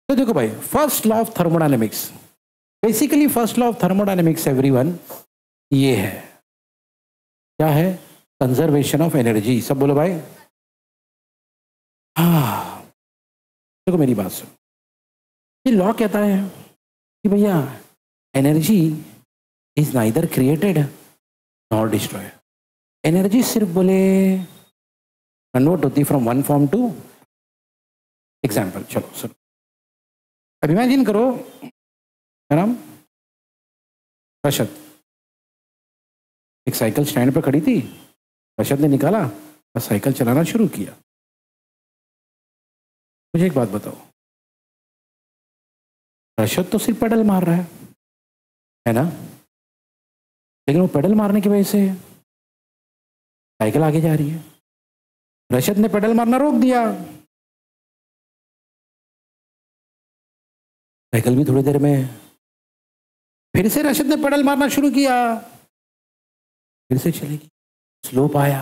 तो देखो भाई, first law of thermodynamics, basically first law of thermodynamics everyone ये है, क्या है? Conservation of energy. सब बोलो भाई। हाँ, देखो मेरी बात सुनो, ये लॉ कहता है कि भैया energy is neither created nor destroy. Energy सिर्फ बोले कन्वर्ट होती from one form to. Example चलो सुनो, अब इमेजिन करो, क्या नाम, रशद, एक साइकिल स्टैंड पर खड़ी थी, रशद ने निकाला और साइकिल चलाना शुरू किया। मुझे एक बात बताओ, रशद तो सिर्फ पेडल मार रहा है ना, लेकिन वो पेडल मारने की वजह से साइकिल आगे जा रही है। रशद ने पेडल मारना रोक दिया, साइकिल भी थोड़ी देर में, फिर से रशद ने पेडल मारना शुरू किया, फिर से चलेगी। स्लोप आया,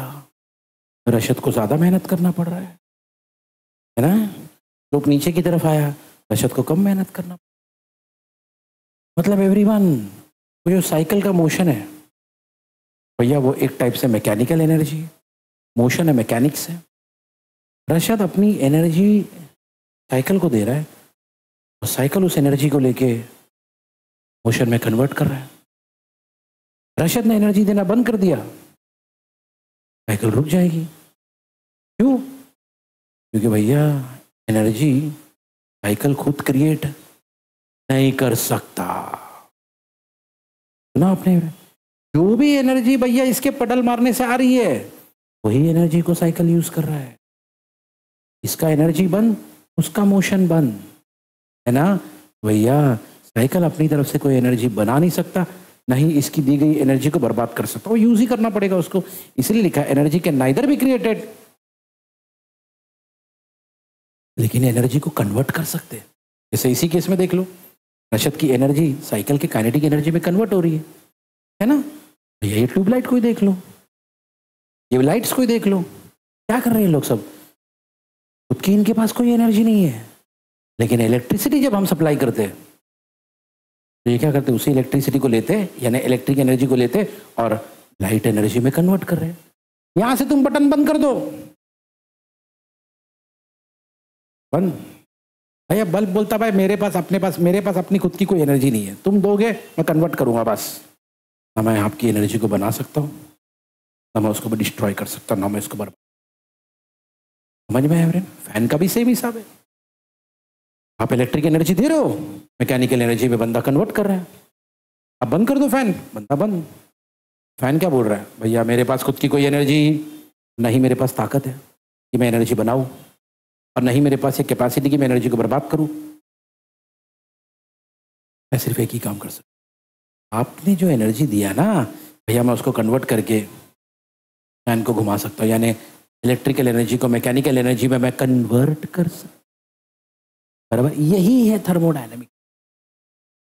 रशद को ज्यादा मेहनत करना पड़ रहा है ना। स्लोप नीचे की तरफ आया, रशद को कम मेहनत करना। मतलब एवरीवन, वो जो साइकिल का मोशन है भैया, वो एक टाइप से मैकेनिकल एनर्जी मोशन है, मैकेनिक्स है। रशद अपनी एनर्जी साइकिल को दे रहा है और साइकिल उस एनर्जी को लेके मोशन में कन्वर्ट कर रहा है। रशद ने एनर्जी देना बंद कर दिया, साइकिल रुक जाएगी। क्यों? क्योंकि भैया एनर्जी साइकिल खुद क्रिएट नहीं कर सकता। सुना आपने? जो भी एनर्जी भैया इसके पेडल मारने से आ रही है, वही एनर्जी को साइकिल यूज कर रहा है। इसका एनर्जी बंद, उसका मोशन बंद, है ना भैया। साइकिल अपनी तरफ से कोई एनर्जी बना नहीं सकता, नहीं इसकी दी गई एनर्जी को बर्बाद कर सकता, वो यूज ही करना पड़ेगा उसको। इसलिए लिखा है energy can neither be created, लेकिन एनर्जी को कन्वर्ट कर सकते हैं। जैसे इसी केस में देख लो, रशद की एनर्जी साइकिल के काइनेटिक एनर्जी में कन्वर्ट हो रही है ना। ये ट्यूबलाइट को ही देख लो, ये लाइट्स को ही देख लो, क्या कर रहे हैं लोग सब, खुद की इनके पास कोई एनर्जी नहीं है, लेकिन इलेक्ट्रिसिटी जब हम सप्लाई करते हैं तो ये क्या करते हैं, उसी इलेक्ट्रिसिटी को लेते हैं, यानी इलेक्ट्रिक एनर्जी को लेते और लाइट एनर्जी में कन्वर्ट कर रहे हैं। यहां से तुम बटन बंद कर दो, बंद। भैया बल्ब बोलता भाई मेरे पास अपनी खुद की कोई एनर्जी नहीं है, तुम दोगे मैं कन्वर्ट करूंगा बस। ना मैं आपकी एनर्जी को बना सकता हूँ, ना मैं उसको डिस्ट्रॉय कर सकता हूँ, ना मैं इसको बर्बाद। समझ में आया? फैन का भी सेम हिसाब है। आप इलेक्ट्रिक एनर्जी दे रहे हो, मैकेनिकल एनर्जी में बंदा कन्वर्ट कर रहा है। आप बंद कर दो फैन, बंदा बंद। फैन क्या बोल रहा है, भैया मेरे पास खुद की कोई एनर्जी नहीं, मेरे पास ताकत है कि मैं एनर्जी बनाऊं, और नहीं मेरे पास ये कैपेसिटी की मैं एनर्जी को बर्बाद करूं। मैं सिर्फ एक ही काम कर सकता, आपने जो एनर्जी दिया ना भैया, मैं उसको कन्वर्ट करके फैन को घुमा सकता हूँ, यानी इलेक्ट्रिकल एनर्जी को मैकेनिकल एनर्जी में मैं कन्वर्ट कर सकता। बराबर, यही है थर्मोडायनेमिक्स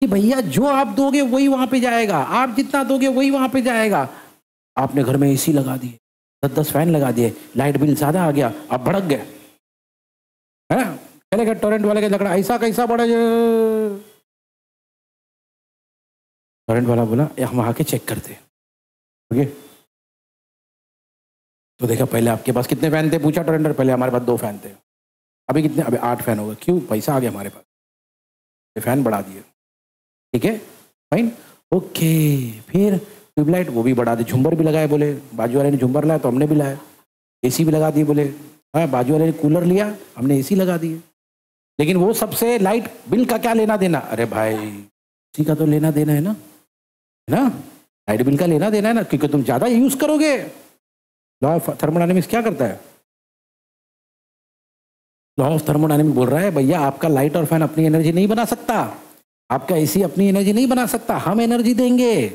कि भैया जो आप दोगे वही वहां पे जाएगा, आप जितना दोगे वही वहां पे जाएगा। आपने घर में एसी लगा दिए, 10-10 फैन लगा दिए, लाइट बिल ज्यादा आ गया, आप भड़क गए, है ना। चले गए टोरेंट वाले के झगड़ा, ऐसा कैसा बड़ा। टोरेंट वाला बोला हम आके चेक करते, ओके। तो देखा पहले आपके पास कितने फैन थे, पूछा टोरेंटर। पहले हमारे पास 2 फैन थे, अभी कितने, अभी 8 फैन हो गए। क्यों? पैसा आ गया हमारे पास, ये फैन बढ़ा दिए। ठीक है, फाइन, ओके। फिर ट्यूबलाइट वो भी बढ़ा दी, झुंबर भी लगाए, बोले बाजू वाले ने झुंबर लाया तो हमने भी लाया। एसी भी लगा दिए, बोले हाँ बाजू वाले ने कूलर लिया, हमने एसी लगा दिए। लेकिन वो सबसे लाइट बिल का क्या लेना देना? अरे भाई उसी का तो लेना देना है ना, लाइट बिल का लेना देना है ना, क्योंकि तुम ज्यादा यूज करोगे। लॉ ऑफ थर्मोडायनेमिक्स क्या करता है? लॉ ऑफ थर्मोडायनेमिक्स बोल रहा है भैया आपका लाइट और फैन अपनी एनर्जी नहीं बना सकता, आपका एसी अपनी एनर्जी नहीं बना सकता, हम एनर्जी देंगे।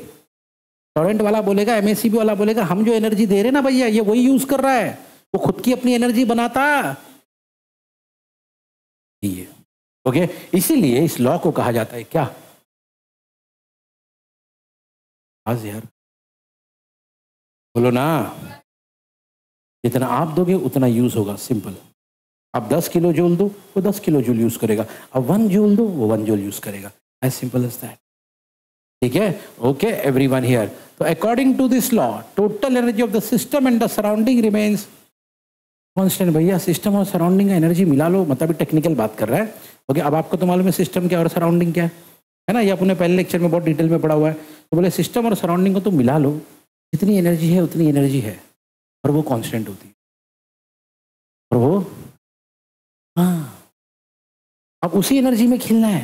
टोरेंट वाला बोलेगा, एमएससीबी वाला बोलेगा हम जो एनर्जी दे रहे ना भैया ये वही यूज कर रहा है, वो खुद की अपनी एनर्जी बनाता है। ओके, इसीलिए इस लॉ को कहा जाता है क्या? आज यार बोलो ना, जितना आप दोगे उतना यूज होगा, सिंपल। आप 10 किलो जूल दो, वो 10 किलो जूल यूज करेगा। अब 1 जूल दो, वो 1 जूल यूज करेगा। As simple as that. ठीक है, ओके एवरीवन हियर। तो according to this law, total energy of the system and the surrounding remains constant. भैया सिस्टम और सराउंडिंग का एनर्जी मिला लो, मतलब टेक्निकल बात कर रहा है। ओके, अब आपको तो मालूम है सिस्टम क्या और सराउंडिंग क्या है ना, ये अपने पहले लेक्चर में बहुत डिटेल में पढ़ा हुआ है। तो बोले सिस्टम और सराउंडिंग को तो मिला लो, जितनी एनर्जी है उतनी एनर्जी है, और वो कांस्टेंट होती है। और वो हाँ, अब उसी एनर्जी में खेलना है,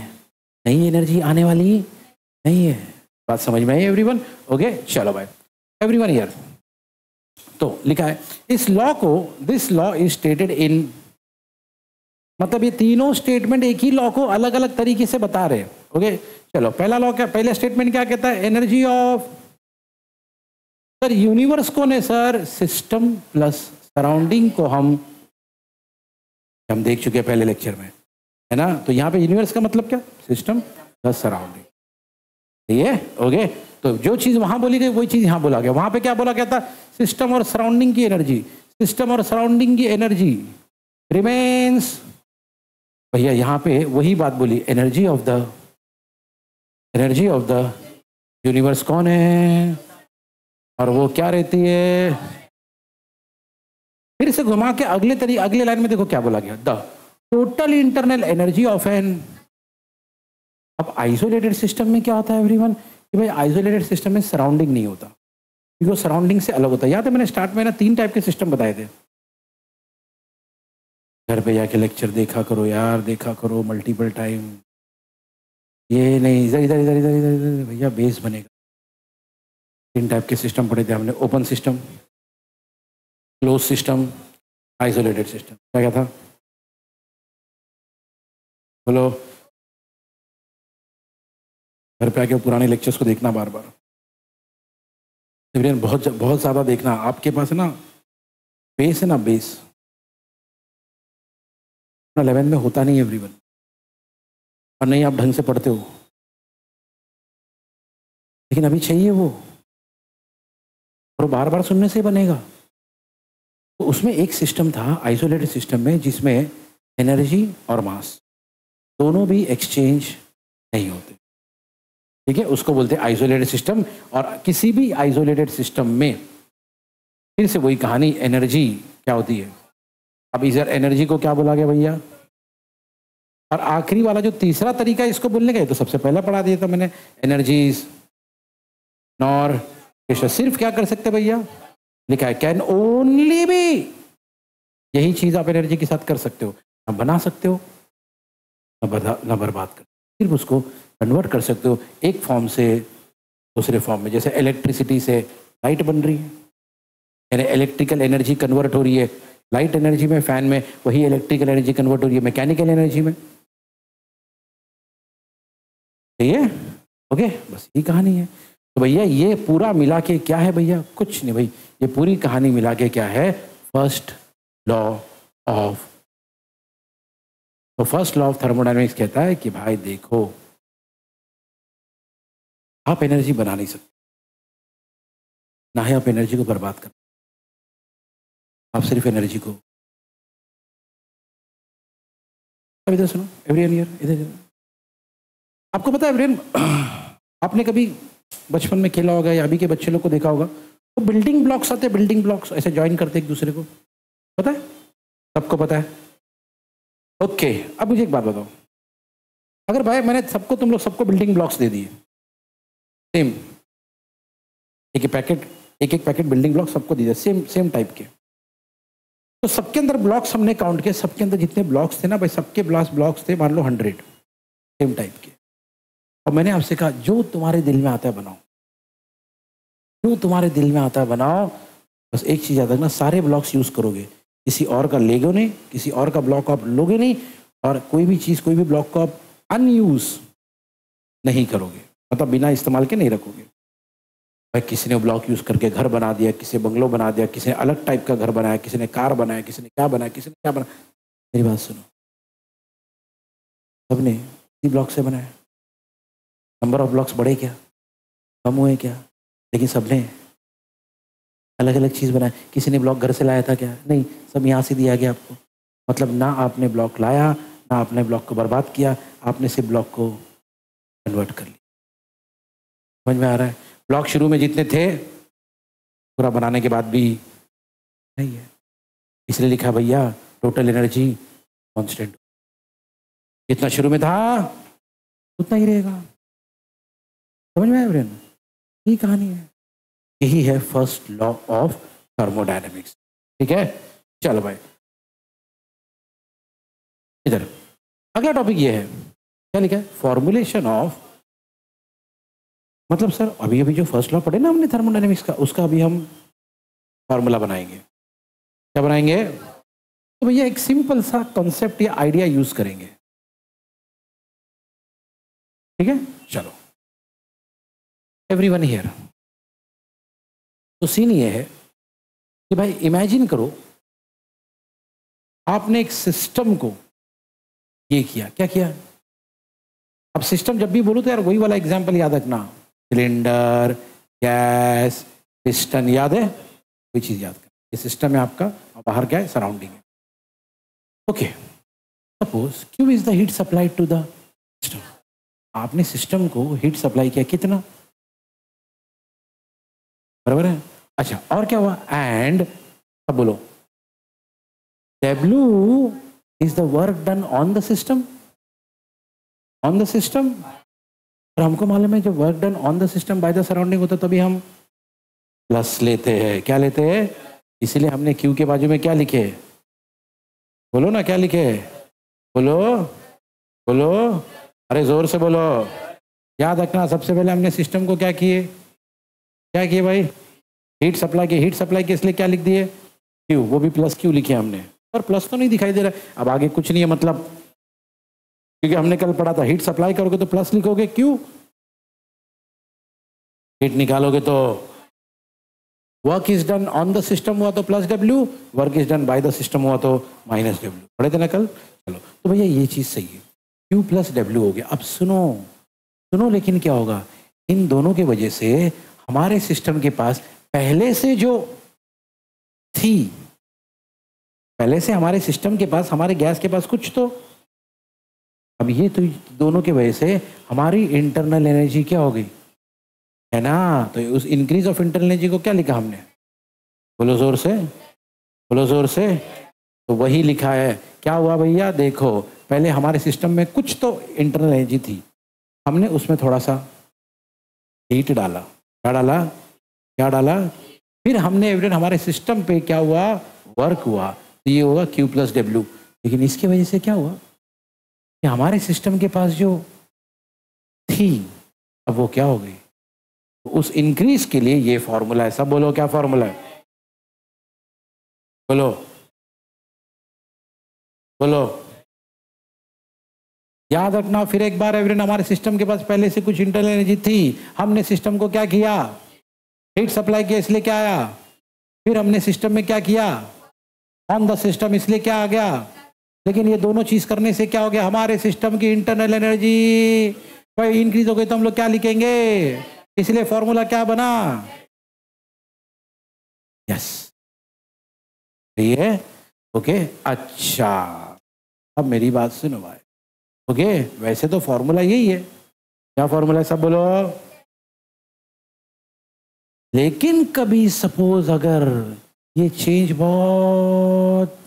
नई एनर्जी आने वाली नहीं है। बात समझ में आई एवरीवन? ओके चलो भाई एवरीवन हियर। तो लिखा है इस लॉ को, this law is stated in, मतलब ये तीनों स्टेटमेंट एक ही लॉ को अलग अलग तरीके से बता रहे हैं। ओके चलो, पहला लॉ क्या, पहला स्टेटमेंट क्या कहता है? एनर्जी ऑफ, सर यूनिवर्स कौन है सर? सिस्टम प्लस सराउंडिंग को हम देख चुके हैं पहले लेक्चर में, है ना। तो यहाँ पे यूनिवर्स का मतलब क्या? System plus surrounding. ठीक है, ओके। तो जो चीज वहां बोली गई वही चीज यहां बोला गया। वहां पे क्या बोला गया था? सिस्टम और सराउंडिंग की एनर्जी, सिस्टम और सराउंडिंग की एनर्जी रिमेन्स। भैया यहां पे वही बात बोली, एनर्जी ऑफ द यूनिवर्स कौन है, और वो क्या रहती है? फिर से घुमा के अगले लाइन में देखो क्या बोला गया, the total internal energy of an. अब आइसोलेटेड सिस्टम में क्या होता है एवरीवन, कि भाई आइसोलेटेड सिस्टम में सराउंडिंग नहीं होता, क्योंकि वो सराउंडिंग से अलग होता है। याद है मैंने स्टार्ट में ना 3 टाइप के सिस्टम बताए थे। घर पे जाके लेक्चर देखा करो यार, देखा करो मल्टीपल टाइम। ये नहीं, इधर इधर इधर इधर इधर इधर भैया बेस बनेगा। 3 टाइप के सिस्टम पढ़े थे हमने, open system, close system, isolated system. क्या था बोलो? घर पे आके पुराने लेक्चर्स को देखना बार बार, बहुत बहुत ज़्यादा देखना। आपके पास है ना बेस, है ना बेस, 11 में होता नहीं एवरीवन, और नहीं आप ढंग से पढ़ते हो, लेकिन अभी चाहिए वो, और बार बार सुनने से बनेगा। तो उसमें एक सिस्टम था आइसोलेटेड सिस्टम में, जिसमें एनर्जी और मास दोनों भी एक्सचेंज नहीं होते। ठीक है, उसको बोलते हैं आइसोलेटेड सिस्टम। और किसी भी आइसोलेटेड सिस्टम में फिर से वही कहानी, एनर्जी क्या होती है। अब इधर एनर्जी को क्या बोला गया भैया, और आखिरी वाला जो तीसरा तरीका इसको बोलने का, तो सबसे पहले पढ़ा दिया था मैंने, एनर्जीज नॉर सिर्फ क्या कर सकते भैया, लिखा है कैन ओनली बी। यही चीज आप एनर्जी के साथ कर सकते हो, ना बना सकते हो ना बर्बाद कर, सिर्फ उसको कन्वर्ट कर सकते हो एक फॉर्म से दूसरे फॉर्म में। जैसे इलेक्ट्रिसिटी से लाइट बन रही है, यानी इलेक्ट्रिकल एनर्जी कन्वर्ट हो रही है लाइट एनर्जी में, फैन में वही इलेक्ट्रिकल एनर्जी कन्वर्ट हो रही है मैकेनिकल एनर्जी में। ठीक है, ओके, बस ये कहानी है। तो भैया ये पूरा मिला के क्या है भैया? कुछ नहीं भाई, ये पूरी कहानी मिला के क्या है? फर्स्ट लॉ ऑफ, तो फर्स्ट लॉ ऑफ थर्मोडायनेमिक्स कहता है कि भाई देखो, आप एनर्जी बना नहीं सकते, ना ही आप एनर्जी को बर्बाद कर, आप सिर्फ एनर्जी को। अब इधर सुनो एवरीवन, इधर आपको पता है एवरीवन, आपने कभी बचपन में खेला होगा या अभी के बच्चे लोग को देखा होगा, वो बिल्डिंग ब्लॉक्स आते हैं, बिल्डिंग ब्लॉक्स ऐसे ज्वाइन करते एक दूसरे को, पता है? सबको पता है? ओके, अब मुझे एक बात बताओ, अगर भाई मैंने सबको, तुम लोग सबको बिल्डिंग ब्लॉक्स दे दिए सेम, एक एक पैकेट बिल्डिंग ब्लॉक सबको दिए सेम टाइप के, तो सबके अंदर ब्लॉक्स हमने काउंट किए, सबके अंदर जितने ब्लॉक्स थे ना भाई, सबके ब्लॉक्स थे मान लो 100 सेम टाइप के। और मैंने आपसे कहा जो तुम्हारे दिल में आता है बनाओ, जो तुम्हारे दिल में आता है बनाओ, बस एक चीज याद रखना, सारे ब्लॉक्स यूज करोगे, किसी और का लेगो नहीं, किसी और का ब्लॉक आप लोगे नहीं, और कोई भी चीज, कोई भी ब्लॉक को आप अनयूज नहीं करोगे, मतलब बिना इस्तेमाल के नहीं रखोगे। भाई किसी ने ब्लॉक यूज करके घर बना दिया, किसी ने बंगलो बना दिया, किसी ने अलग टाइप का घर बनाया, किसी ने कार बनाया, किसी ने क्या बनाया, किसी ने क्या बनाया, मेरी बात सुनो, सबने इसी ब्लॉक से बनाया। नंबर ऑफ ब्लॉक्स बढ़े क्या, कम हुए क्या? लेकिन सबने अलग अलग चीज़ बनाया। किसी ने ब्लॉक घर से लाया था क्या? नहीं, सब यहाँ से दिया गया आपको, मतलब ना आपने ब्लॉक लाया, ना आपने ब्लॉक को बर्बाद किया, आपने सिर्फ ब्लॉक को कन्वर्ट कर लिया। समझ में आ रहा है? ब्लॉक शुरू में जितने थे पूरा बनाने के बाद भी नहीं है, इसलिए लिखा भैया टोटल एनर्जी कांस्टेंट, जितना शुरू में था उतना ही रहेगा। समझ में आया फ्रेंड? यही कहानी है, यही है फर्स्ट लॉ ऑफ थर्मोडायनेमिक्स। ठीक है, चलो भाई इधर अगला टॉपिक ये है, क्या लिखा है? फॉर्मुलेशन ऑफ, मतलब सर अभी अभी जो फर्स्ट लॉ पढ़े ना हमने थर्मोडायनेमिक्स का, उसका अभी हम फॉर्मूला बनाएंगे। क्या बनाएंगे? तो भैया एक सिंपल सा कॉन्सेप्ट या आइडिया यूज करेंगे। ठीक है, चलो एवरीवन हियर। तो सीन ये है कि भाई इमेजिन करो आपने एक सिस्टम को ये किया, क्या किया? अब सिस्टम जब भी बोलो तो यार वही वाला एग्जांपल याद रखना, सिलेंडर, गैस, पिस्टन, याद है? कोई चीज याद कर, ये सिस्टम है आपका और बाहर क्या है? सराउंडिंग है। Okay, suppose Q is the heat supply to the system. आपने सिस्टम को हीट सप्लाई किया कितना? बराबर है। अच्छा, और क्या हुआ? एंड अब बोलो W is the work done on the system, on the system। और हमको मालूम है जब work done on the system by the surrounding होता तभी हम प्लस लेते हैं। क्या लेते हैं? इसीलिए हमने Q के बाजू में क्या लिखे? बोलो ना, क्या लिखे? बोलो बोलो, अरे जोर से बोलो। याद रखना, सबसे पहले हमने सिस्टम को क्या किए? क्या किए भाई? हीट सप्लाई के। हीट सप्लाई के इसलिए क्या लिख दिए? Q, वो भी प्लस Q लिखे हमने, पर प्लस तो नहीं दिखाई दे रहा है। अब आगे कुछ नहीं है मतलब, क्योंकि हमने कल पढ़ा था हीट सप्लाई करोगे तो प्लस लिखोगे Q, हीट निकालोगे तो work is done on the system हुआ तो plus W, work is done by the system हुआ तो माइनस W। पढ़े थे ना कल? चलो, तो भैया ये चीज सही है, Q प्लस W हो गया। अब सुनो सुनो, लेकिन क्या होगा? इन दोनों की वजह से हमारे सिस्टम के पास पहले से जो थी, पहले से हमारे सिस्टम के पास, हमारे गैस के पास कुछ तो, अब ये तो दोनों की वजह से हमारी इंटरनल एनर्जी क्या हो गई, है ना? तो उस इंक्रीज ऑफ इंटरनल एनर्जी को क्या लिखा हमने? बोलो जोर से, बोलो जोर से। तो वही लिखा है। क्या हुआ भैया? देखो, पहले हमारे सिस्टम में कुछ तो इंटरनल एनर्जी थी, हमने उसमें थोड़ा सा हीट डाला। क्या डाला? क्या डाला? फिर हमने एवरेज हमारे सिस्टम पे क्या हुआ? वर्क हुआ, तो ये होगा Q प्लस W। लेकिन इसकी वजह से क्या हुआ कि हमारे सिस्टम के पास जो थी अब वो क्या हो गई? तो उस इंक्रीज के लिए ये फॉर्मूला है। सब बोलो, क्या फॉर्मूला है? बोलो बोलो। याद रखना फिर एक बार एवरेज, हमारे सिस्टम के पास पहले से कुछ इंटरनल एनर्जी थी, हमने सिस्टम को क्या किया? हीट सप्लाई किया, इसलिए क्या आया? फिर हमने सिस्टम में क्या किया? ऑन द सिस्टम, इसलिए क्या आ गया? लेकिन ये दोनों चीज करने से क्या हो गया? हमारे सिस्टम की इंटरनल एनर्जी भाई इंक्रीज हो गई, तो हम लोग क्या लिखेंगे? इसलिए फॉर्मूला क्या बना? यस, सही है। ओके, अच्छा अब मेरी बात सुनो भाई। ओके, वैसे तो फॉर्मूला यही है। क्या फॉर्मूला है? सब बोलो। लेकिन कभी सपोज अगर ये चेंज बहुत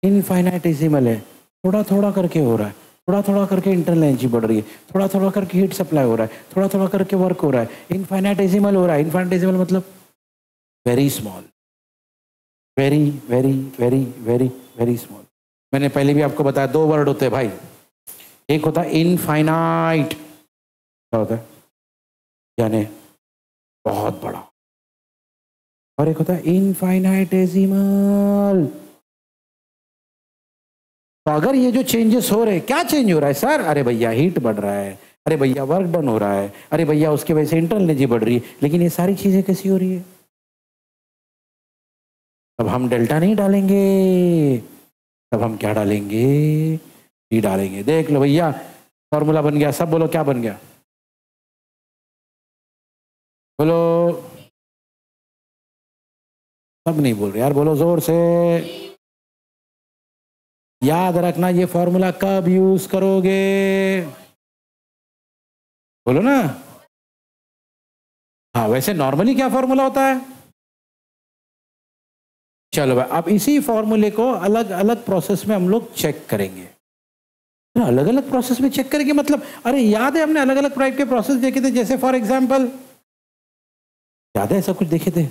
इनफाइनाइटेसिमल है, थोड़ा थोड़ा करके हो रहा है, थोड़ा थोड़ा करके इंटरनल एनर्जी बढ़ रही है, थोड़ा थोड़ा करके हीट सप्लाई हो रहा है, थोड़ा थोड़ा करके वर्क हो रहा है, इनफाइनाइटेसिमल हो रहा है। इनफाइनाइटेसिमल मतलब very small, very very very very very small. मैंने पहले भी आपको बताया दो वर्ड होते हैं भाई, एक होता है इनफाइनाइट, क्या होता है? यानी बहुत बड़ा, और एक होता है इनफाइनाइटेसिमल। तो अगर ये जो चेंजेस हो रहे हैं, क्या चेंज हो रहा है सर? अरे भैया हीट बढ़ रहा है, अरे भैया वर्क डन हो रहा है, अरे भैया उसके वजह से इंटरनल एनर्जी बढ़ रही है, लेकिन ये सारी चीजें कैसी हो रही है? तब हम डेल्टा नहीं डालेंगे, तब हम क्या डालेंगे? टी डालेंगे। देख लो भैया, फॉर्मूला बन गया। सब बोलो, क्या बन गया? बोलो। सब नहीं बोल रहे यार, बोलो जोर से। याद रखना ये फॉर्मूला कब यूज करोगे, बोलो ना। हाँ वैसे नॉर्मली क्या फॉर्मूला होता है? चलो भाई अब इसी फॉर्मूले को अलग अलग प्रोसेस में हम लोग चेक करेंगे। अलग अलग प्रोसेस में चेक करेंगे मतलब, अरे याद है हमने अलग अलग टाइप के प्रोसेस देखे थे, जैसे फॉर एग्जांपल याद है ऐसा कुछ देखे थे,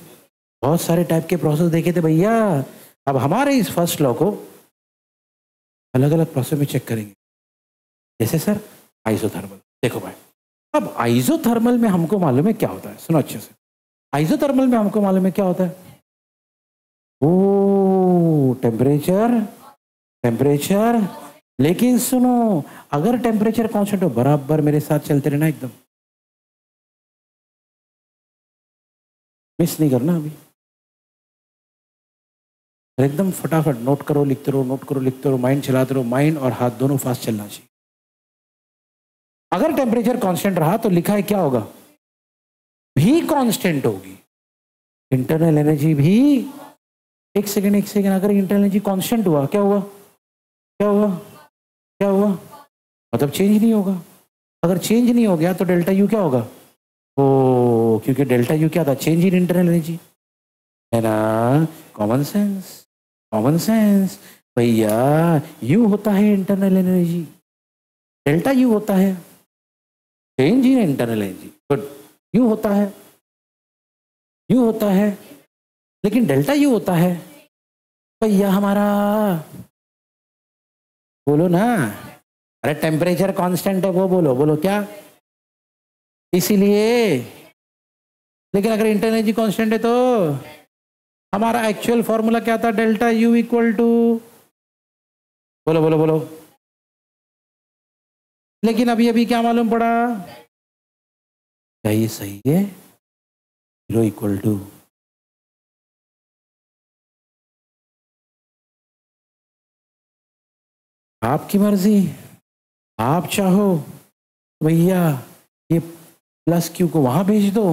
बहुत सारे टाइप के प्रोसेस देखे थे भैया। अब हमारे इस फर्स्ट लॉ को अलग अलग प्रोसेस में चेक करेंगे, जैसे सर आइसोथर्मल। देखो भाई अब आइसोथर्मल में हमको मालूम है क्या होता है, सुनो अच्छे से। आइसोथर्मल में हमको मालूम है क्या होता है, ओ टेम्परेचर, टेम्परेचर। लेकिन सुनो अगर टेम्परेचर कांस्टेंट हो, बराबर मेरे साथ चलते रहना, एकदम मिस नहीं करना अभी, एकदम फटाफट नोट करो लिखते रहो, नोट करो लिखते रहो, माइंड चलाते रहो, माइंड और हाथ दोनों फास्ट चलना चाहिए। अगर टेम्परेचर कांस्टेंट रहा तो लिखा है क्या होगा, भी कांस्टेंट होगी, इंटरनल एनर्जी भी। एक सेकेंड, अगर इंटरनल एनर्जी कांस्टेंट हुआ क्या हुआ, क्या हुआ, क्या हुआ, मतलब चेंज नहीं होगा। अगर चेंज नहीं हो गया तो डेल्टा यू क्या होगा, ओ क्योंकि डेल्टा यू क्या था, चेंज इन इंटरनल एनर्जी है ना। कॉमन सेंस, कॉमन सेंस भैया। यू होता है इंटरनल एनर्जी, डेल्टा यू होता है change in internal energy, good. You होता है, यू होता है, लेकिन डेल्टा यू होता है भैया हमारा, बोलो ना। अरे टेम्परेचर कांस्टेंट है वो बोलो, बोलो क्या, इसीलिए। लेकिन अगर इंटरनल एनर्जी कांस्टेंट है तो हमारा एक्चुअल फॉर्मूला क्या था, डेल्टा यू इक्वल टू, बोलो बोलो बोलो। लेकिन अभी अभी क्या मालूम पड़ा, क्या ये सही है, जीरो इक्वल टू, आपकी मर्जी, आप चाहो भैया ये प्लस क्यू को वहां भेज दो,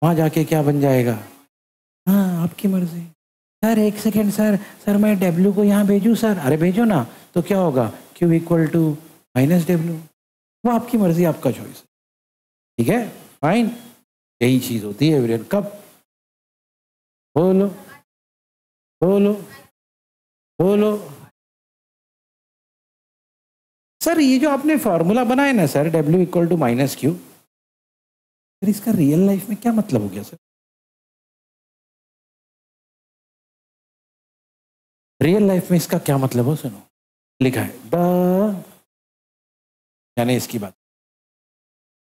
वहां जाके क्या बन जाएगा, हाँ आपकी मर्जी। सर एक सेकेंड सर, सर मैं डब्ल्यू को यहाँ भेजूँ सर, अरे भेजो ना, तो क्या होगा Q equal to minus W, वो आपकी मर्जी, आपका चॉइस, ठीक है फाइन। यही चीज होती है एवरीवन। कब, बोलो बोलो बोलो। सर ये जो आपने फॉर्मूला बनाया ना sir, W equal to minus Q, sir इसका रियल लाइफ में क्या मतलब हो गया सर, रियल लाइफ में इसका क्या मतलब हो, सुनो लिखा है द, यानी इसकी बात,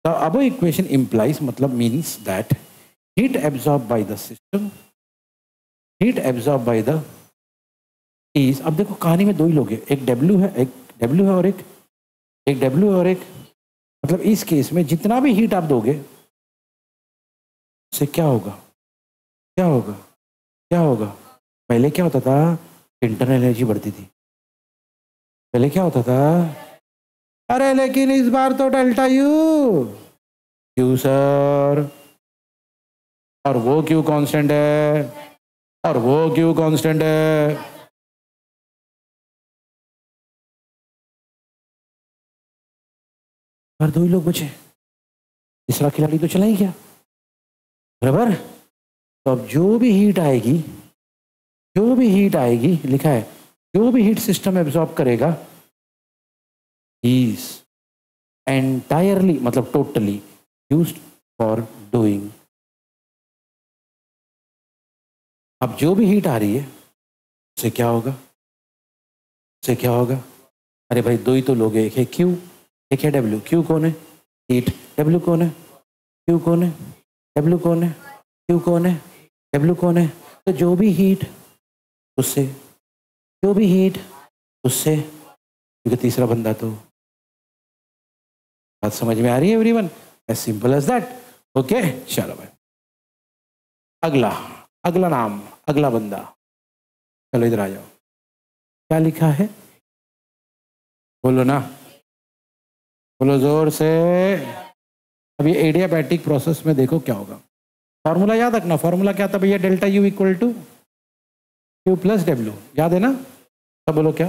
द अबव इक्वेशन इंप्लाइज, मतलब means that heat absorb by the system, heat absorb by the is. अब देखो कहानी में दो ही लोग हैं, एक डब्ल्यू है, एक डब्ल्यू है और एक डब्ल्यू है और एक, मतलब इस केस में जितना भी हीट आप दोगे उससे क्या होगा, क्या होगा, क्या होगा। पहले क्या होता था, इंटरनल एनर्जी बढ़ती थी, पहले क्या होता था, अरे लेकिन इस बार तो डेल्टा यू, क्यू सर, और वो क्यू कांस्टेंट है, और वो क्यू कांस्टेंट है। और दो ही लोग बचे, तीसरा खिलाड़ी तो चला ही गया, बराबर। तो अब जो भी हीट आएगी, जो भी हीट आएगी, लिखा है जो भी हीट सिस्टम एब्जॉर्ब करेगा इज एंटायरली, मतलब टोटली यूज्ड फॉर डूइंग। अब जो भी हीट आ रही है उससे क्या होगा, उससे क्या होगा, अरे भाई दो ही तो लोग हैं, एक है क्यू, एक है डब्ल्यू। क्यू कौन है, हीट, डब्ल्यू कौन है, क्यू कौन है, डब्ल्यू कौन है, क्यू कौन है, डब्ल्यू कौन है। तो जो भी हीट उससे, जो भी हीट उससे, क्योंकि तीसरा बंदा तो, बात समझ में आ रही है everyone, as simple as that. Okay चलो भाई अगला, अगला नाम, अगला बंदा, चलो इधर आ जाओ, क्या लिखा है, बोलो ना, बोलो जोर से। अब ये एडियाबैटिक प्रोसेस में देखो क्या होगा, फॉर्मूला याद रखना, फॉर्मूला क्या था भैया, delta U equal to Q plus W, याद है ना, सब बोलो क्या,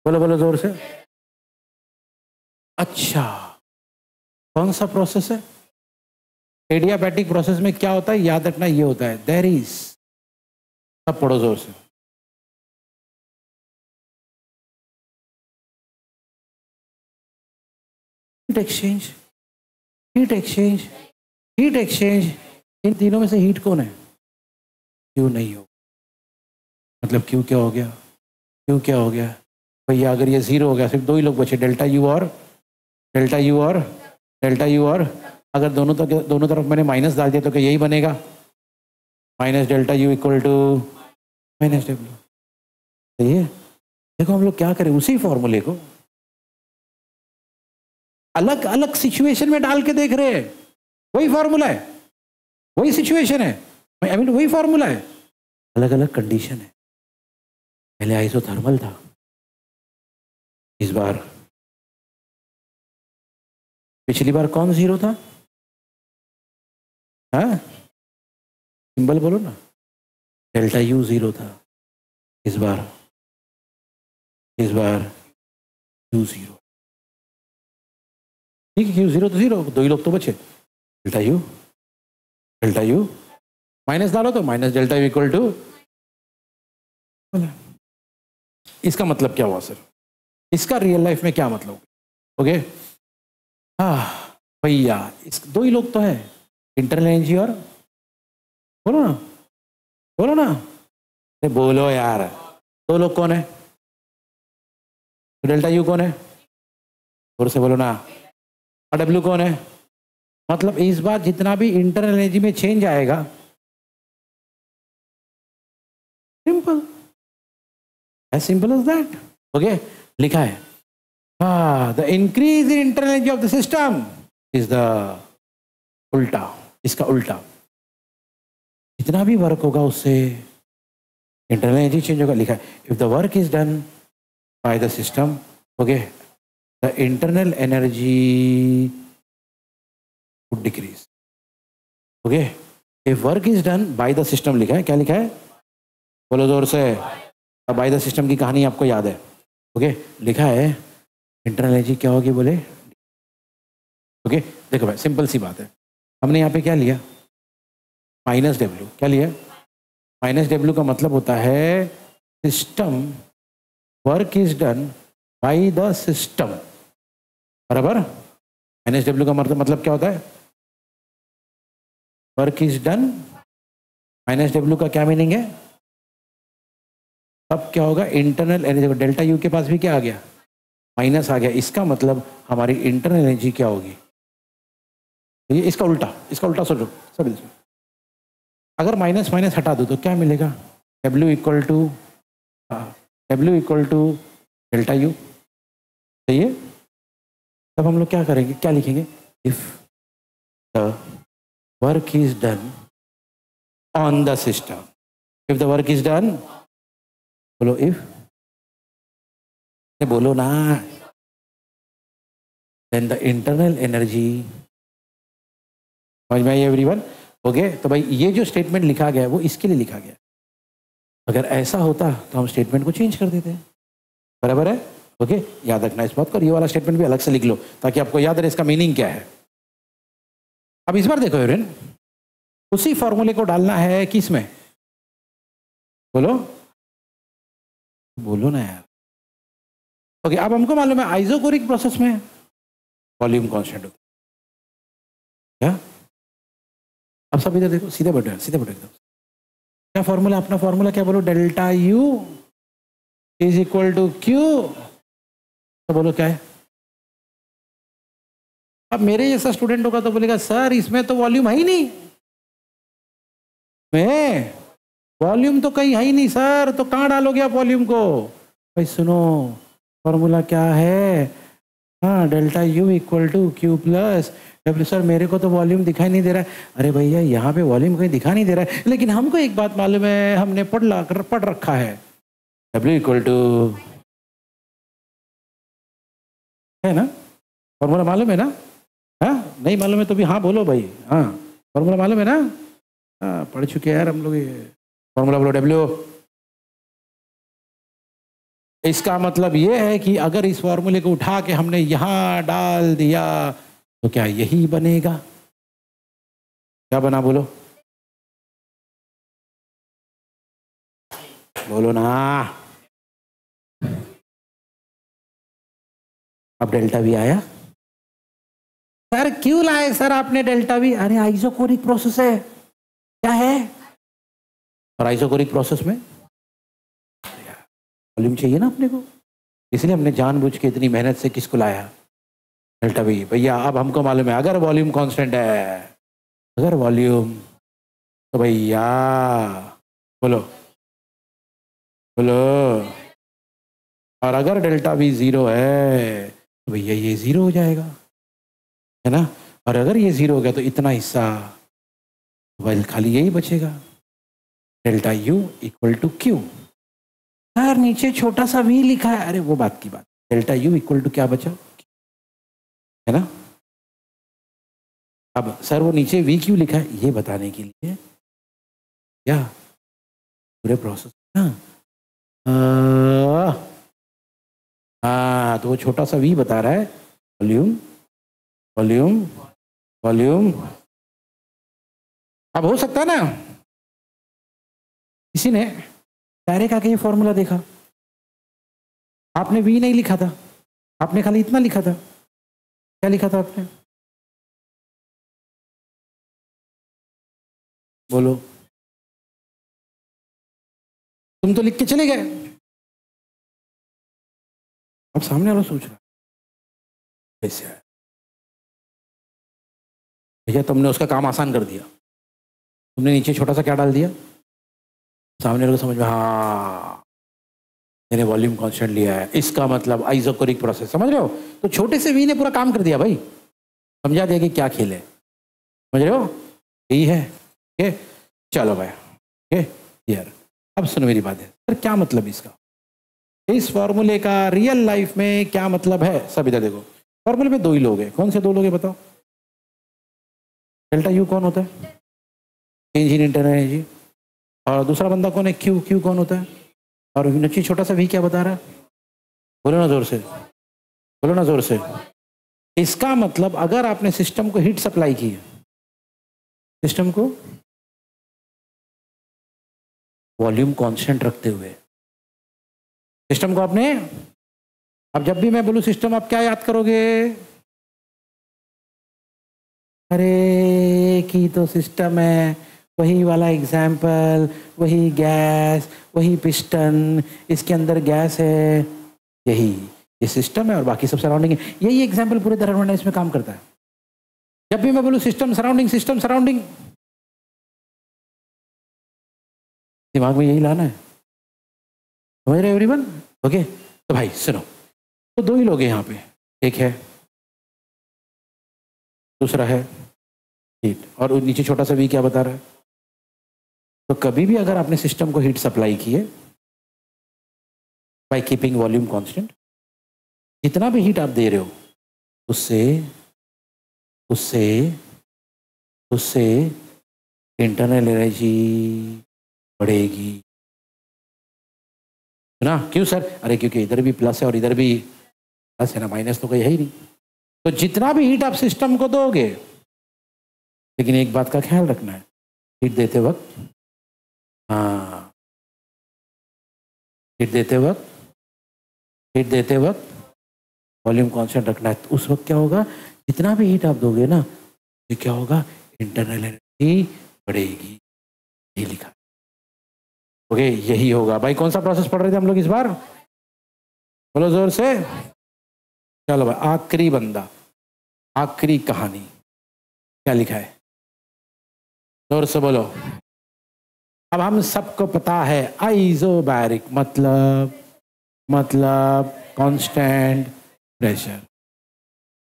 बोलो बोलो जोर से। अच्छा, कौन सा प्रोसेस है? एडियाबैटिक प्रोसेस में क्या होता है याद रखना, ये होता है देयर इज, सब पढ़ो जोर से। Heat exchange, heat exchange, heat exchange. इन तीनों में से हीट कौन है? क्यों नहीं हो, मतलब क्यों क्या हो गया? क्यों क्या हो गया भैया? अगर ये जीरो हो गया, सिर्फ दो ही लोग बचे, डेल्टा यू और डेल्टा यू और डेल्टा यू और, अगर दोनों तरफ मैंने माइनस डाल दिया तो क्या यही बनेगा? Minus delta U equal to minus W. सही है। देखो हम लोग क्या करें, उसी फॉर्मूले को अलग अलग सिचुएशन में डाल के देख रहे हैं। वही फॉर्मूला है, वही सिचुएशन है, आई मीन वही फॉर्मूला है, अलग अलग कंडीशन है। पहले आइसोथर्मल था, इस बार, पिछली बार कौन जीरो था? हाँ, सिंबल बोलो ना, डेल्टा यू जीरो था। इस बार यू जीरो। ठीक है, क्यू जीरो तो जीरो, दो ही लोग तो बचे, डेल्टा यू माइनस डालो तो minus delta U equal to. इसका मतलब क्या हुआ सर? इसका रियल लाइफ में क्या मतलब? ओके, हाँ भैया, इस दो ही लोग तो है, इंटरनल एनर्जी और, बोलो ना, बोलो ना, बोलो यार, दो लोग कौन है? डेल्टा यू कौन है? और से बोलो ना। और डब्ल्यू कौन है? मतलब इस बार जितना भी इंटरनल एनर्जी में चेंज आएगा, simple, as simple as that. Okay, लिखा है, the increase in internal energy of the system is the उल्टा, इसका उल्टा, जितना भी वर्क होगा उससे इंटरनल एनर्जी चेंज होगा। लिखा है, if the work is done by the system, okay, the internal energy would decrease. Okay, if work is done by the system, लिखा है, क्या लिखा है? बोलो जोर से। बाय द सिस्टम की कहानी आपको याद है? ओके, लिखा है इंटरनल एनर्जी क्या होगी, बोले। ओके, देखो भाई, सिंपल सी बात है, हमने यहाँ पे क्या लिया? Minus W. क्या लिया? माइनस डब्ल्यू का मतलब होता है system, work is done by the system, बराबर। माइनस डब्ल्यू का मतलब क्या होता है? Work is done, minus W का क्या मीनिंग है? अब क्या होगा? इंटरनल एनर्जी, डेल्टा यू के पास भी क्या आ गया? माइनस आ गया। इसका मतलब हमारी इंटरनल एनर्जी क्या होगी? ये इसका उल्टा, इसका उल्टा सोचो सभी। अगर माइनस माइनस हटा दो तो क्या मिलेगा? W equal to delta U. सही है। तब हम लोग क्या करेंगे, क्या लिखेंगे? If the work is done on the system, if the work is done, बोलो इफ, बोलो ना, देन द इंटरनल एनर्जी, समझ में आई एवरीवन? ओके, तो भाई ये जो स्टेटमेंट लिखा गया है वो इसके लिए लिखा गया। अगर ऐसा होता तो हम स्टेटमेंट को चेंज कर देते, बराबर है? ओके, याद रखना इस बात को। ये वाला स्टेटमेंट भी अलग से लिख लो ताकि आपको याद रहे इसका मीनिंग क्या है। अब इस बार देखो एवरीवन, उसी फॉर्मूले को डालना है किसमें? बोलो, बोलो ना यार। ओके, अब हमको मालूम है आइसोकोरिक प्रोसेस में वॉल्यूम कांस्टेंट होता है। क्या? अब सब इधर देखो, सीधे बैठो, सीधे बैठो एकदम। क्या फॉर्मूला? अपना फॉर्मूला क्या? बोलो, delta U is equal to Q. तो बोलो क्या है? अब मेरे जैसा स्टूडेंट होगा तो बोलेगा सर इसमें तो वॉल्यूम है ही नहीं, में वॉल्यूम तो कहीं है ही नहीं सर, तो कहाँ डालोगे आप वॉल्यूम को? भाई सुनो, फॉर्मूला क्या है? हाँ, delta U equal to Q plus W. Sir मेरे को तो वॉल्यूम दिखाई नहीं दे रहा है। अरे भैया, यहाँ पे वॉल्यूम कहीं दिखा नहीं दे रहा है, लेकिन हमको एक बात मालूम है, हमने पढ़ रखा है, डब्ल्यू इक्वल टू, है ना? फॉर्मूला मालूम है ना? हाँ, नहीं मालूम है तो भी हाँ बोलो भाई। हाँ, फॉर्मूला मालूम है ना? हाँ, पढ़ चुके हैं यार हम लोग ये फॉर्मूला। बोलो, डब्ल्यू इसका मतलब ये है कि अगर इस फॉर्मूले को उठा के हमने यहां डाल दिया तो क्या यही बनेगा? क्या बना बोलो? बोलो ना। अब डेल्टा वी आया। सर क्यों लाए सर आपने डेल्टा वी? अरे आइसोकोरिक प्रोसेस है। क्या है? और आइसोकोरिक प्रोसेस में वॉल्यूम चाहिए ना अपने को, इसलिए हमने जानबूझ के इतनी मेहनत से किसको लाया? Delta we. भैया अब हमको मालूम है अगर वॉल्यूम कांस्टेंट है, अगर वॉल्यूम, तो भैया बोलो बोलो, और अगर डेल्टा वी जीरो है तो भैया ये जीरो हो जाएगा, है ना? और अगर ये जीरो हो गया तो इतना हिस्सा वेल खाली यही बचेगा, delta U equal to Q. Sir नीचे छोटा सा वी लिखा है। अरे वो बात की बात, डेल्टा यू इक्वल टू क्या बचा, है ना? अब सर वो नीचे वी क्यू लिखा है ये बताने के लिए क्या पूरे प्रोसेस ना, हाँ तो वो छोटा सा वी बता रहा है वॉल्यूम वॉल्यूम वॉल्यूम। अब हो सकता है ना किसी ने डायरेक्ट आके ये फॉर्मूला देखा, आपने वी नहीं लिखा था, आपने खाली इतना लिखा था। क्या लिखा था आपने? बोलो। तुम तो लिख के चले गए। अब सामने वाला सोच रहा कैसे है भैया, तुमने उसका काम आसान कर दिया, तुमने नीचे छोटा सा क्या डाल दिया, सामने वाले को समझ में, हाँ मैंने वॉल्यूम कांस्टेंट लिया है, इसका मतलब आइसोकोरिक प्रोसेस, समझ रहे हो? तो छोटे से वी ने पूरा काम कर दिया भाई, समझा दिया कि क्या खेल है, समझ रहे हो? यही है। ओके चलो भाई, ओके यार अब सुनो मेरी बात है। सर क्या मतलब इसका, इस फॉर्मूले का रियल लाइफ में क्या मतलब है? सब इधर देखो, फॉर्मूले में दो ही लोग हैं। कौन से दो लोग हैं बताओ? डेल्टा यू कौन होता है? Change in internal energy. और दूसरा बंदा कौन है? क्यू। क्यू कौन होता है? और नीचे छोटा सा वी क्या बता रहा है? बोलो ना जोर से, बोलो ना जोर से। इसका मतलब अगर आपने सिस्टम को हीट सप्लाई की है, सिस्टम को वॉल्यूम कांस्टेंट रखते हुए, सिस्टम को आपने, अब जब भी मैं बोलूं सिस्टम आप क्या याद करोगे? अरे की तो सिस्टम है, वही वाला एग्जाम्पल, वही गैस, वही पिस्टन, इसके अंदर गैस है, यही ये सिस्टम है और बाकी सब सराउंडिंग है। यही एग्जाम्पल पूरे थर्मोडायनामिक्स में काम करता है। जब भी मैं बोलूं सिस्टम सराउंडिंग, दिमाग में यही लाना है, समझ रहे एवरीवन? ओके तो भाई सुनो, तो दो ही लोग हैं यहाँ पे, एक है, दूसरा है हीट, और नीचे छोटा सा वी क्या बता रहा है? तो कभी भी अगर आपने सिस्टम को हीट सप्लाई की है बाय कीपिंग वॉल्यूम कांस्टेंट, जितना भी हीट आप दे रहे हो उससे उससे उससे इंटरनल एनर्जी बढ़ेगी ना? क्यों सर? अरे क्योंकि इधर भी प्लस है और इधर भी प्लस है ना, माइनस तो कोई है ही नहीं। तो जितना भी हीट आप सिस्टम को दोगे, लेकिन एक बात का ख्याल रखना है, हीट देते वक्त, हाँ हीट देते वक्त, हीट देते वक्त वॉल्यूम कांस्टेंट रखना है। तो उस वक्त क्या होगा, जितना भी हीट आप दोगे ना, तो क्या होगा, इंटरनल एनर्जी बढ़ेगी, ये लिखा। ओके यही होगा भाई। कौन सा प्रोसेस पढ़ रहे थे हम लोग इस बार? बोलो जोर से। चलो भाई आखिरी बंदा, आखिरी कहानी, क्या लिखा है? जोर से बोलो। अब हम सबको पता है आइसोबैरिक मतलब कांस्टेंट प्रेशर।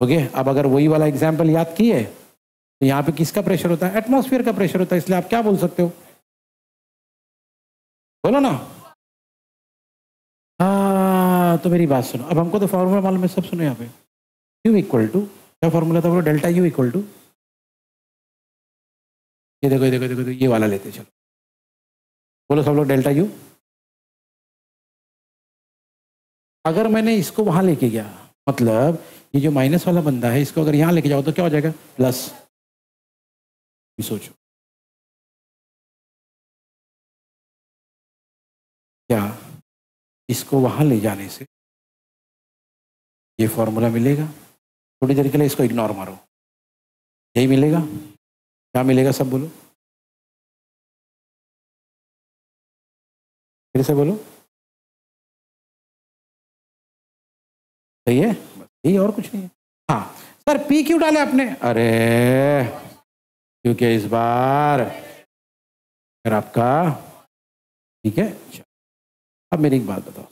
ओके अब अगर वही वाला एग्जांपल याद किए तो यहाँ पे किसका प्रेशर होता है? एटमॉस्फेयर का प्रेशर होता है। इसलिए आप क्या बोल सकते हो? बोलो ना। हाँ तो मेरी बात सुनो, अब हमको तो फॉर्मूला मालूम है, सब सुनो यहाँ पे। यू इक्वल टू, क्या फॉर्मूला था? बोलो डेल्टा यू इक्वल टू, ये देखो ये देखो देखो ये वाला लेते चलो, बोलो सब लोग डेल्टा यू अगर मैंने इसको वहां लेके गया, मतलब ये जो माइनस वाला बंदा है इसको अगर यहां लेके जाओ तो क्या हो जाएगा? प्लस। सोचो क्या इसको वहां ले जाने से ये फॉर्मूला मिलेगा? थोड़ी देर के लिए इसको इग्नोर मारो, यही मिलेगा। क्या मिलेगा सब बोलो, फिर से बोलो। सही है, बस यही, और कुछ नहीं है। हाँ सर पी क्यों डाले आपने? अरे क्योंकि इस बार फिर आपका, ठीक है। अब मेरी एक बात बताओ,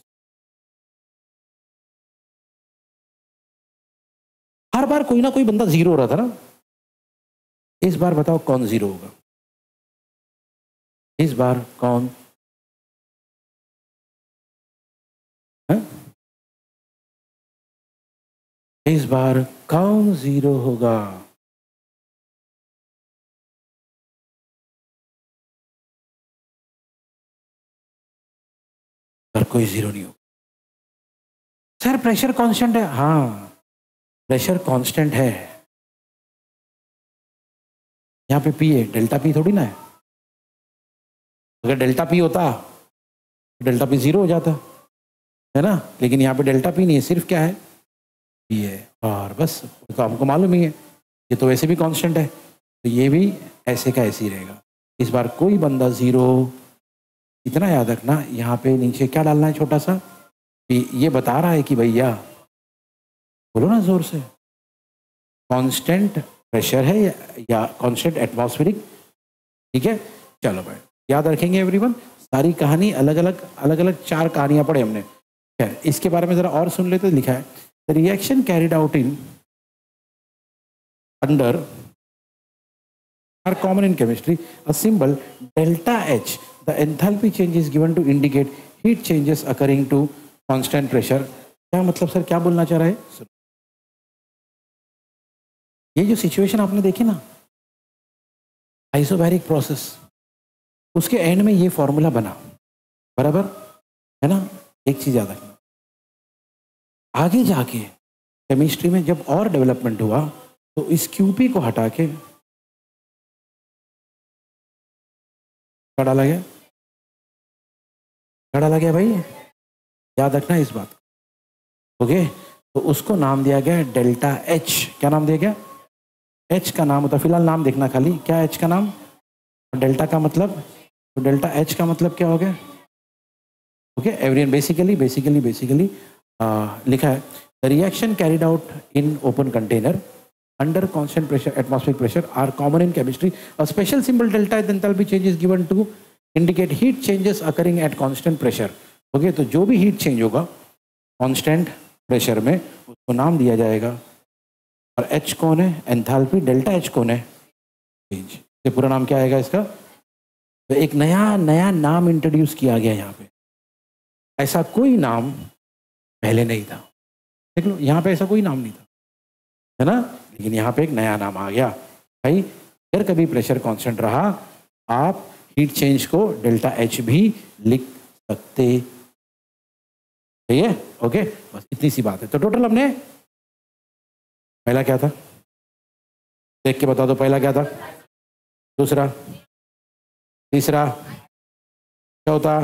हर बार कोई ना कोई बंदा जीरो हो रहा था ना, इस बार बताओ कौन जीरो होगा? इस बार कौन है? इस बार कौन जीरो होगा? सर कोई जीरो नहीं होगा। सर प्रेशर कांस्टेंट है, हाँ प्रेशर कांस्टेंट है। यहाँ पे पी है, डेल्टा पी थोड़ी ना है। अगर डेल्टा पी होता तो डेल्टा पी जीरो हो जाता है ना, लेकिन यहाँ पे डेल्टा पी नहीं है, सिर्फ क्या है? पी है। और बस तो आपको मालूम ही है, ये तो वैसे भी कांस्टेंट है, तो ये भी ऐसे का ऐसे ही रहेगा। इस बार कोई बंदा जीरो, इतना याद रखना। यहाँ पे नीचे क्या डालना है छोटा सा, ये बता रहा है कि भैया, बोलो ना जोर से, कांस्टेंट प्रेशर है या कांस्टेंट एटमॉस्फेरिक। ठीक है, चलो भाई याद रखेंगे एवरीवन। सारी कहानी अलग अलग 4 कहानियां पढ़े हमने। खैर इसके बारे में जरा और सुन लेते। लिखा है the reaction carried out in under are common in chemistry, a symbol delta H, the enthalpy change is given to indicate heat changes occurring to constant pressure. क्या मतलब सर, क्या बोलना चाह रहा है? ये जो सिचुएशन आपने देखी ना, आइसोबैरिक प्रोसेस, उसके एंड में ये फॉर्मूला बना, बराबर है ना। एक चीज याद रखना, आगे जाके केमिस्ट्री में जब और डेवलपमेंट हुआ तो इस क्यूपी को हटा के क्या डाला गया? क्या डाला गया भाई? याद रखना इस बात। ओके, तो उसको नाम दिया गया डेल्टा एच। क्या नाम दिया गया? एच का नाम होता, फिलहाल नाम देखना खाली, क्या एच का नाम, डेल्टा का मतलब, तो डेल्टा एच का मतलब क्या हो गया? ओके एवरीवन, बेसिकली लिखा है the reaction carried out in open container under constant pressure, atmospheric pressure are common in chemistry. A special symbol delta enthalpy change is given to indicate heat changes occurring at constant pressure. Okay, तो जो भी heat change होगा constant pressure में उसको नाम दिया जाएगा। और एच कौन है? एंथैल्पी। डेल्टा एच कौन है? चेंज। ये पूरा नाम क्या आएगा इसका? तो एक नया नाम इंट्रोड्यूस किया गया यहाँ पे। ऐसा कोई नाम पहले नहीं था, देख लो यहाँ पे ऐसा कोई नाम नहीं था, है ना, लेकिन यहाँ पे एक नया नाम आ गया भाई। अगर कभी प्रेशर कांस्टेंट रहा, आप हीट चेंज को डेल्टा एच भी लिख सकते। सही है, ओके, बस इतनी सी बात है। तो टोटल हमने, पहला क्या था देख के बता दो, पहला क्या था, दूसरा, तीसरा क्या होता,